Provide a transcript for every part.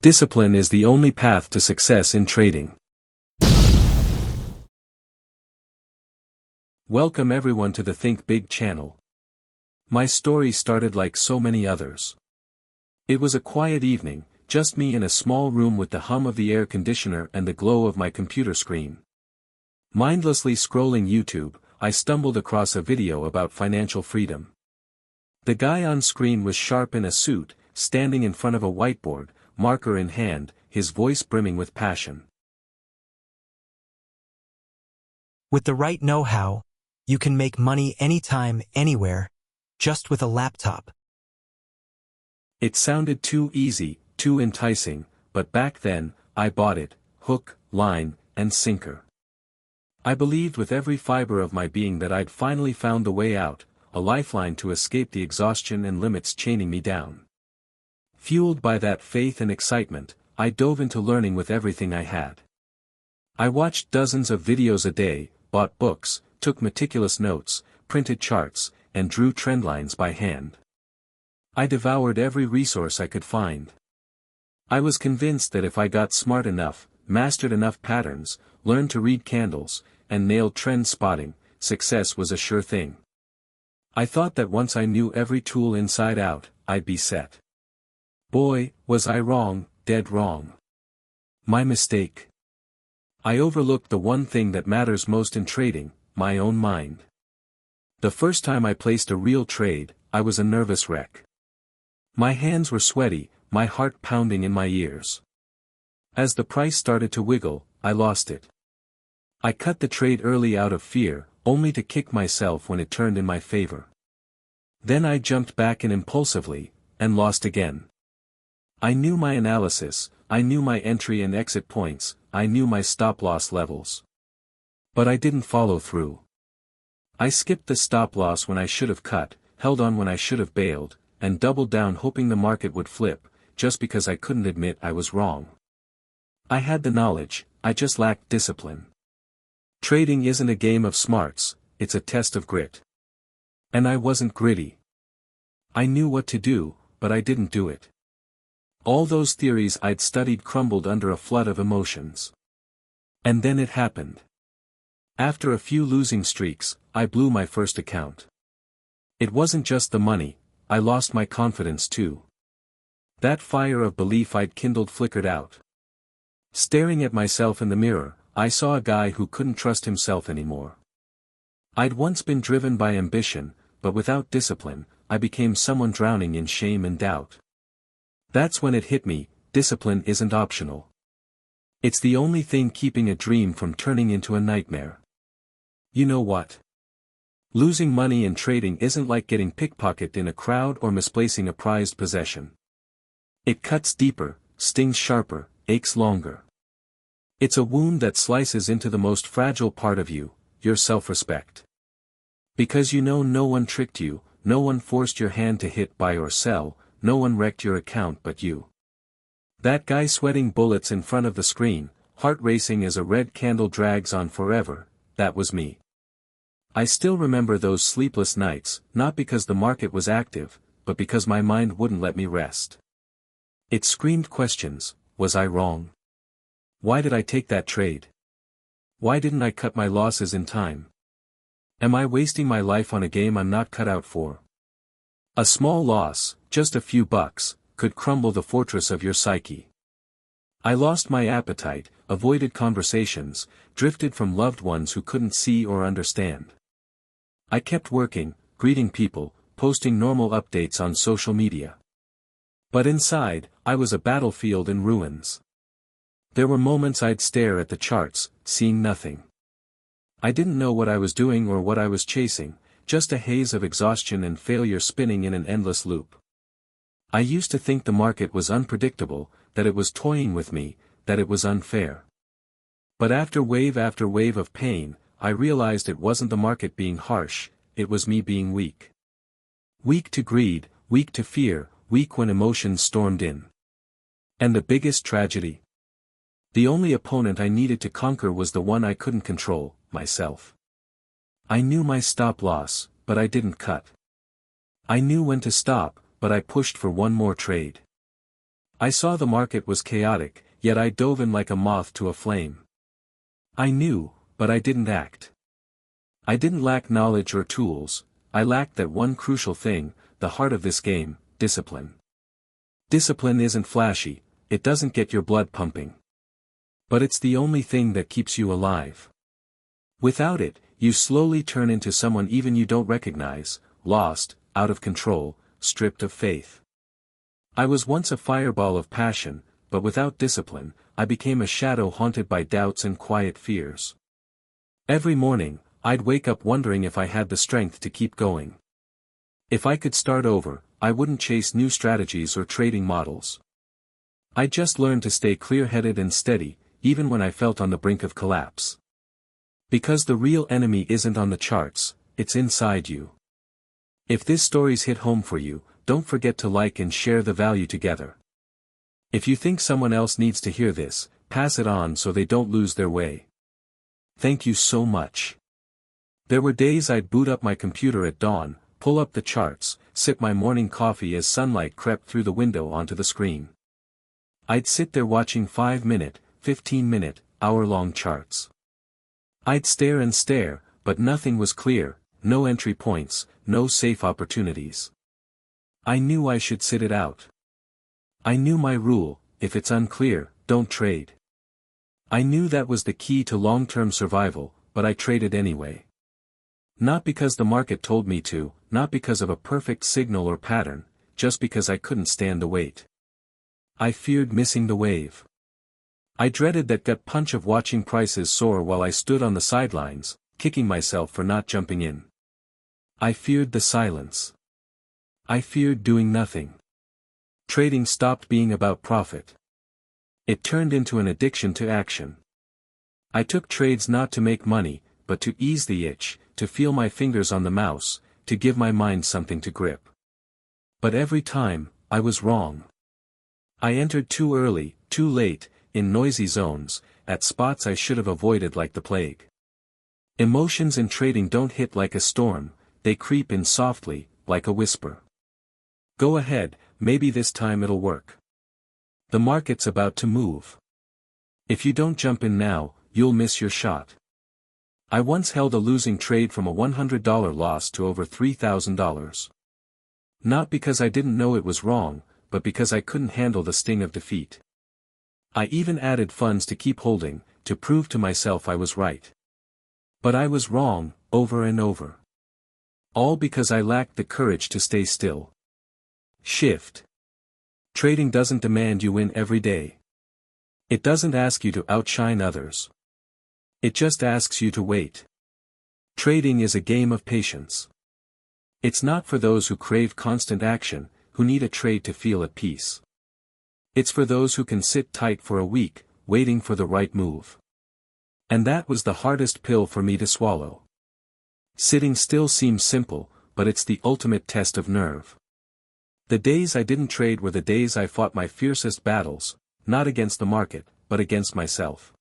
Discipline is the only path to success in trading. Welcome everyone to the Think Big channel. My story started like so many others. It was a quiet evening, just me in a small room with the hum of the air conditioner and the glow of my computer screen. Mindlessly scrolling YouTube, I stumbled across a video about financial freedom. The guy on screen was sharp in a suit, standing in front of a whiteboard, marker in hand, his voice brimming with passion. With the right know-how, you can make money anytime, anywhere, just with a laptop. It sounded too easy, too enticing, but back then, I bought it, hook, line, and sinker. I believed with every fiber of my being that I'd finally found the way out, a lifeline to escape the exhaustion and limits chaining me down. Fueled by that faith and excitement, I dove into learning with everything I had. I watched dozens of videos a day, bought books, took meticulous notes, printed charts, and drew trendlines by hand. I devoured every resource I could find. I was convinced that if I got smart enough, mastered enough patterns, learned to read candles, and nailed trend spotting, success was a sure thing. I thought that once I knew every tool inside out, I'd be set. Boy, was I wrong, dead wrong. My mistake. I overlooked the one thing that matters most in trading, my own mind. The first time I placed a real trade, I was a nervous wreck. My hands were sweaty, my heart pounding in my ears. As the price started to wiggle, I lost it. I cut the trade early out of fear, only to kick myself when it turned in my favor. Then I jumped back in impulsively, and lost again. I knew my analysis, I knew my entry and exit points, I knew my stop-loss levels. But I didn't follow through. I skipped the stop-loss when I should have cut, held on when I should have bailed, and doubled down hoping the market would flip, just because I couldn't admit I was wrong. I had the knowledge, I just lacked discipline. Trading isn't a game of smarts, it's a test of grit. And I wasn't gritty. I knew what to do, but I didn't do it. All those theories I'd studied crumbled under a flood of emotions. And then it happened. After a few losing streaks, I blew my first account. It wasn't just the money, I lost my confidence too. That fire of belief I'd kindled flickered out. Staring at myself in the mirror, I saw a guy who couldn't trust himself anymore. I'd once been driven by ambition, but without discipline, I became someone drowning in shame and doubt. That's when it hit me, discipline isn't optional. It's the only thing keeping a dream from turning into a nightmare. You know what? Losing money in trading isn't like getting pickpocketed in a crowd or misplacing a prized possession. It cuts deeper, stings sharper, aches longer. It's a wound that slices into the most fragile part of you, your self-respect. Because you know no one tricked you, no one forced your hand to hit buy or sell, no one wrecked your account but you. That guy sweating bullets in front of the screen, heart racing as a red candle drags on forever, that was me. I still remember those sleepless nights, not because the market was active, but because my mind wouldn't let me rest. It screamed questions: was I wrong? Why did I take that trade? Why didn't I cut my losses in time? Am I wasting my life on a game I'm not cut out for? A small loss, just a few bucks, could crumble the fortress of your psyche. I lost my appetite, avoided conversations, drifted from loved ones who couldn't see or understand. I kept working, greeting people, posting normal updates on social media. But inside, I was a battlefield in ruins. There were moments I'd stare at the charts, seeing nothing. I didn't know what I was doing or what I was chasing, just a haze of exhaustion and failure spinning in an endless loop. I used to think the market was unpredictable, that it was toying with me, that it was unfair. But after wave of pain, I realized it wasn't the market being harsh, it was me being weak. Weak to greed, weak to fear, weak when emotions stormed in. And the biggest tragedy? The only opponent I needed to conquer was the one I couldn't control, myself. I knew my stop-loss, but I didn't cut. I knew when to stop, but I pushed for one more trade. I saw the market was chaotic, yet I dove in like a moth to a flame. I knew, but I didn't act. I didn't lack knowledge or tools, I lacked that one crucial thing, the heart of this game, discipline. Discipline isn't flashy, it doesn't get your blood pumping. But it's the only thing that keeps you alive. Without it, you slowly turn into someone even you don't recognize, lost, out of control, stripped of faith. I was once a fireball of passion, but without discipline, I became a shadow haunted by doubts and quiet fears. Every morning, I'd wake up wondering if I had the strength to keep going. If I could start over, I wouldn't chase new strategies or trading models. I just learned to stay clear-headed and steady, even when I felt on the brink of collapse. Because the real enemy isn't on the charts, it's inside you. If this story's hit home for you, don't forget to like and share the value together. If you think someone else needs to hear this, pass it on so they don't lose their way. Thank you so much. There were days I'd boot up my computer at dawn, pull up the charts, sip my morning coffee as sunlight crept through the window onto the screen. I'd sit there watching 5-minute, 15-minute, hour-long charts. I'd stare and stare, but nothing was clear, no entry points, no safe opportunities. I knew I should sit it out. I knew my rule, if it's unclear, don't trade. I knew that was the key to long-term survival, but I traded anyway. Not because the market told me to, not because of a perfect signal or pattern, just because I couldn't stand the wait. I feared missing the wave. I dreaded that gut punch of watching prices soar while I stood on the sidelines, kicking myself for not jumping in. I feared the silence. I feared doing nothing. Trading stopped being about profit. It turned into an addiction to action. I took trades not to make money, but to ease the itch, to feel my fingers on the mouse, to give my mind something to grip. But every time, I was wrong. I entered too early, too late, in noisy zones, at spots I should have avoided like the plague. Emotions in trading don't hit like a storm, they creep in softly, like a whisper. Go ahead, maybe this time it'll work. The market's about to move. If you don't jump in now, you'll miss your shot. I once held a losing trade from a $100 loss to over $3,000. Not because I didn't know it was wrong, but because I couldn't handle the sting of defeat. I even added funds to keep holding, to prove to myself I was right. But I was wrong, over and over. All because I lacked the courage to stay still. Shift. Trading doesn't demand you win every day. It doesn't ask you to outshine others. It just asks you to wait. Trading is a game of patience. It's not for those who crave constant action, who need a trade to feel at peace. It's for those who can sit tight for a week, waiting for the right move. And that was the hardest pill for me to swallow. Sitting still seems simple, but it's the ultimate test of nerve. The days I didn't trade were the days I fought my fiercest battles, not against the market, but against myself.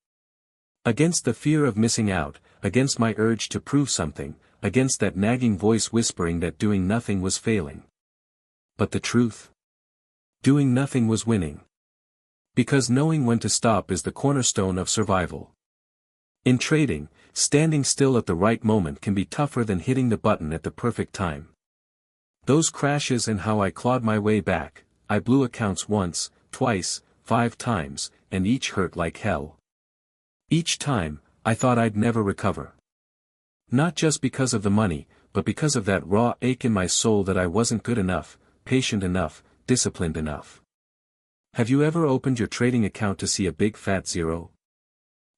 Against the fear of missing out, against my urge to prove something, against that nagging voice whispering that doing nothing was failing. But the truth? Doing nothing was winning. Because knowing when to stop is the cornerstone of survival. In trading, standing still at the right moment can be tougher than hitting the button at the perfect time. Those crashes and how I clawed my way back, I blew accounts once, twice, 5 times, and each hurt like hell. Each time, I thought I'd never recover. Not just because of the money, but because of that raw ache in my soul that I wasn't good enough, patient enough, disciplined enough. Have you ever opened your trading account to see a big fat zero?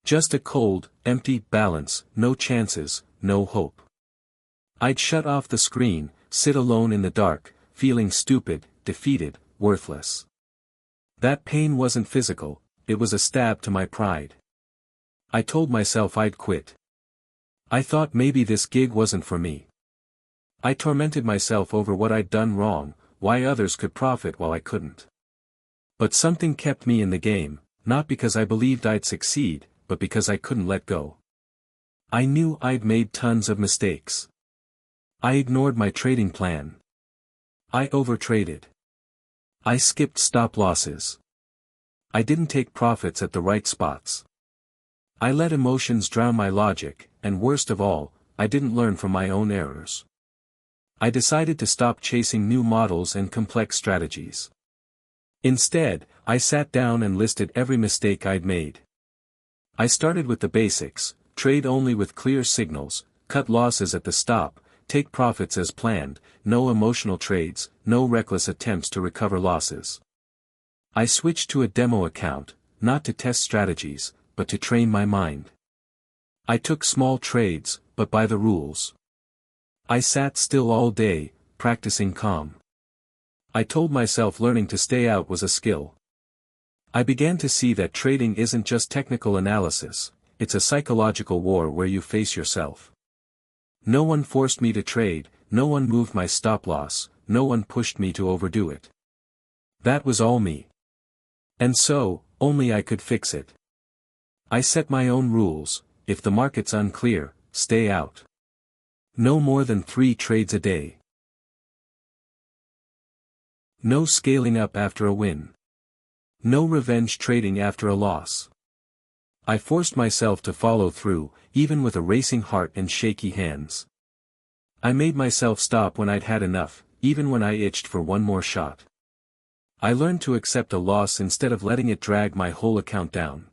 Just a cold, empty balance, no chances, no hope. I'd shut off the screen, sit alone in the dark, feeling stupid, defeated, worthless. That pain wasn't physical, it was a stab to my pride. I told myself I'd quit. I thought maybe this gig wasn't for me. I tormented myself over what I'd done wrong, why others could profit while I couldn't. But something kept me in the game, not because I believed I'd succeed, but because I couldn't let go. I knew I'd made tons of mistakes. I ignored my trading plan. I overtraded. I skipped stop losses. I didn't take profits at the right spots. I let emotions drown my logic, and worst of all, I didn't learn from my own errors. I decided to stop chasing new models and complex strategies. Instead, I sat down and listed every mistake I'd made. I started with the basics: trade only with clear signals, cut losses at the stop, take profits as planned, no emotional trades, no reckless attempts to recover losses. I switched to a demo account, not to test strategies, but to train my mind. I took small trades, but by the rules. I sat still all day, practicing calm. I told myself learning to stay out was a skill. I began to see that trading isn't just technical analysis, it's a psychological war where you face yourself. No one forced me to trade, no one moved my stop loss, no one pushed me to overdo it. That was all me. And so, only I could fix it. I set my own rules: if the market's unclear, stay out. No more than 3 trades a day. No scaling up after a win. No revenge trading after a loss. I forced myself to follow through, even with a racing heart and shaky hands. I made myself stop when I'd had enough, even when I itched for one more shot. I learned to accept a loss instead of letting it drag my whole account down.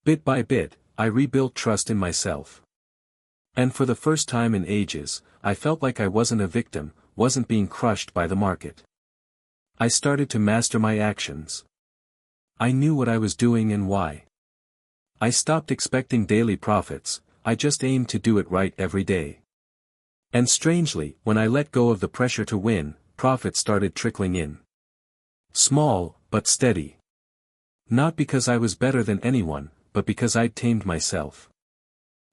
Bit by bit, I rebuilt trust in myself. And for the first time in ages, I felt like I wasn't a victim, wasn't being crushed by the market. I started to master my actions. I knew what I was doing and why. I stopped expecting daily profits, I just aimed to do it right every day. And strangely, when I let go of the pressure to win, profits started trickling in. Small, but steady. Not because I was better than anyone, but because I'd tamed myself.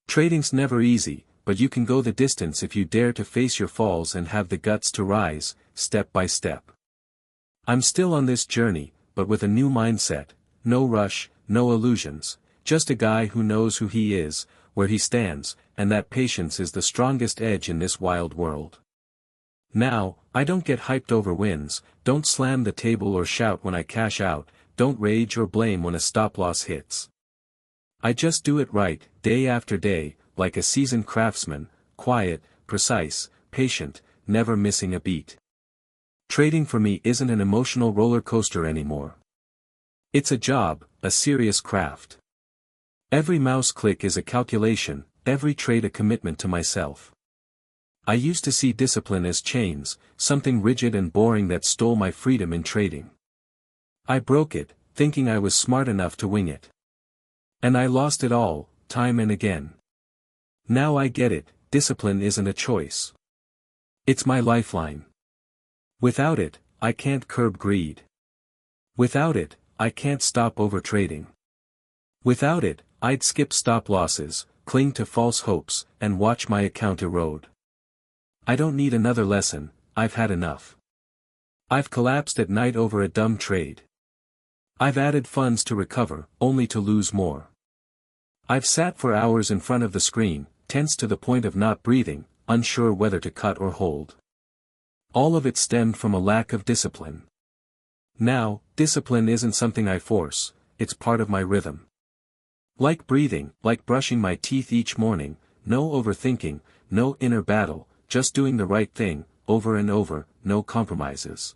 Trading's never easy, but you can go the distance if you dare to face your falls and have the guts to rise, step by step. I'm still on this journey, but with a new mindset: no rush, no illusions, just a guy who knows who he is, where he stands, and that patience is the strongest edge in this wild world. Now, I don't get hyped over wins, don't slam the table or shout when I cash out, don't rage or blame when a stop-loss hits. I just do it right, day after day, like a seasoned craftsman, quiet, precise, patient, never missing a beat. Trading for me isn't an emotional roller coaster anymore. It's a job, a serious craft. Every mouse click is a calculation, every trade a commitment to myself. I used to see discipline as chains, something rigid and boring that stole my freedom in trading. I broke it, thinking I was smart enough to wing it. And I lost it all, time and again. Now I get it, discipline isn't a choice. It's my lifeline. Without it, I can't curb greed. Without it, I can't stop overtrading. Without it, I'd skip stop losses, cling to false hopes, and watch my account erode. I don't need another lesson, I've had enough. I've collapsed at night over a dumb trade. I've added funds to recover, only to lose more. I've sat for hours in front of the screen, tense to the point of not breathing, unsure whether to cut or hold. All of it stemmed from a lack of discipline. Now, discipline isn't something I force, it's part of my rhythm. Like breathing, like brushing my teeth each morning, no overthinking, no inner battle, just doing the right thing, over and over, no compromises.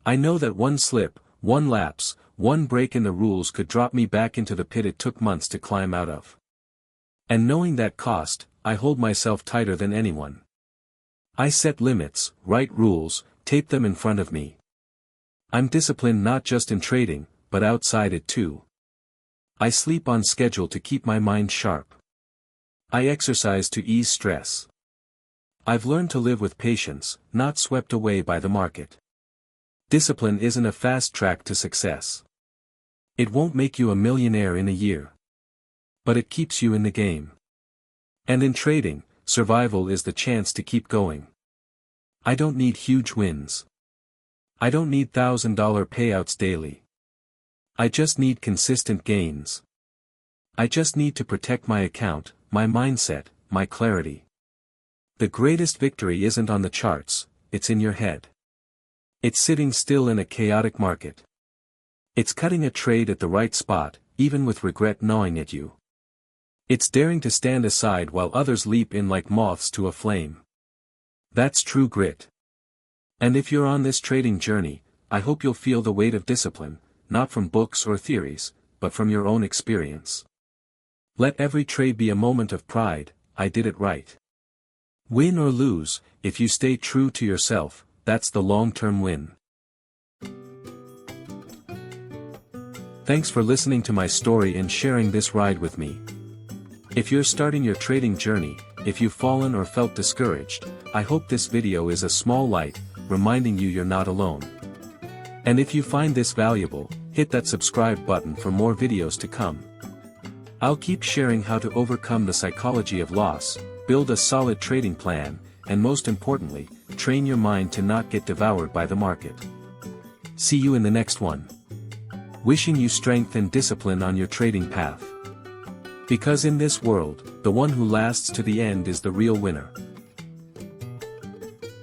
I know that one slip, one lapse, one break in the rules could drop me back into the pit it took months to climb out of. And knowing that cost, I hold myself tighter than anyone. I set limits, write rules, tape them in front of me. I'm disciplined not just in trading, but outside it too. I sleep on schedule to keep my mind sharp. I exercise to ease stress. I've learned to live with patience, not swept away by the market. Discipline isn't a fast track to success. It won't make you a millionaire in a year. But it keeps you in the game. And in trading, survival is the chance to keep going. I don't need huge wins. I don't need $1,000 payouts daily. I just need consistent gains. I just need to protect my account, my mindset, my clarity. The greatest victory isn't on the charts, it's in your head. It's sitting still in a chaotic market. It's cutting a trade at the right spot, even with regret gnawing at you. It's daring to stand aside while others leap in like moths to a flame. That's true grit. And if you're on this trading journey, I hope you'll feel the weight of discipline, not from books or theories, but from your own experience. Let every trade be a moment of pride, I did it right. Win or lose, if you stay true to yourself, that's the long-term win. Thanks for listening to my story and sharing this ride with me. If you're starting your trading journey, if you've fallen or felt discouraged, I hope this video is a small light, reminding you you're not alone. And if you find this valuable, hit that subscribe button for more videos to come. I'll keep sharing how to overcome the psychology of loss, build a solid trading plan, and most importantly, train your mind to not get devoured by the market. See you in the next one. Wishing you strength and discipline on your trading path. Because in this world, the one who lasts to the end is the real winner.